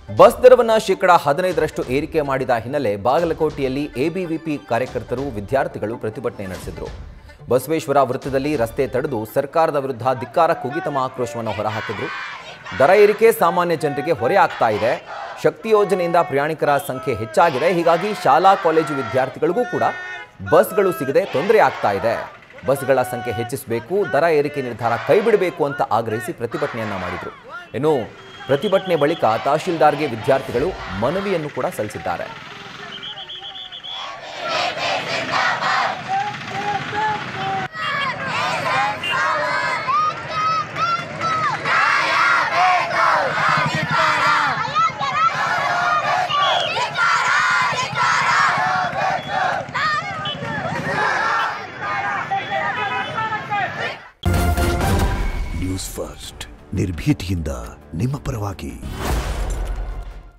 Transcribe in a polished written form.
Bus ದರವನ್ನು ಶೇಕಡಾ 15ರಷ್ಟು ಏರಿಕೆ ಮಾಡಿದ ಹಿನ್ನೆಲೆ ಬಾಗಲಕೋಟೆಯಲ್ಲಿ ಎಬಿವಿಪಿ ಕಾರ್ಯಕರ್ತರು ವಿದ್ಯಾರ್ಥಿಗಳು ಪ್ರತಿಭಟನೆ ನಡೆಸಿದರು. ಬಸವೇಶ್ವರ ವೃತ್ತದಲ್ಲಿ ರಸ್ತೆ ತಡೆದು ಸರ್ಕಾರದ ವಿರುದ್ಧ ಧಿಕ್ಕಾರ ಕೂಗಿ ತಮ್ಮ ಆಕ್ರೋಶವನ್ನು ಹೊರಹಾಕಿದರು. ದರ ಏರಿಕೆ ಸಾಮಾನ್ಯ ಜನರಿಗೆ ಹೊರೆ ಆಗ್ತಾ ಇದೆ. ಶಕ್ತಿ ಯೋಜನೆಯಿಂದ ಪ್ರಯಾಣಿಕರ ಸಂಖ್ಯೆ ಹೆಚ್ಚಾಗಿದೆ. ಹೀಗಾಗಿ ಶಾಲಾ ಕಾಲೇಜು ವಿದ್ಯಾರ್ಥಿಗಳಿಗೂ ಕೂಡ ಬಸ್ಗಳು ಸಿಗದೆ ತೊಂದರೆ ಆಗ್ತಾ ಇದೆ. ಬಸ್ಗಳ ಸಂಖ್ಯೆ ಹೆಚ್ಚಿಸಬೇಕು, ದರ ಏರಿಕೆ ನಿರ್ಧಾರ ಕೈಬಿಡಬೇಕು ಅಂತ ಆಗ್ರಹಿಸಿ ಪ್ರತಿಭಟನೆಯನ್ನ ಮಾಡಿದರು. ಇನ್ನು ಪ್ರತಿಭಟನೆ ಬಳಿಕ ತಹಶೀಲ್ದಾರ್ಗೆ ವಿದ್ಯಾರ್ಥಿಗಳು ಮನವಿಯನ್ನು ಕೂಡ ಸಲ್ಲಿಸಿದ್ದಾರೆ. ನ್ಯೂಸ್ ಫಸ್ಟ್ ನಿರ್ಭೀತಿಯಿಂದ ನಿಮ್ಮ ಪರವಾಗಿ.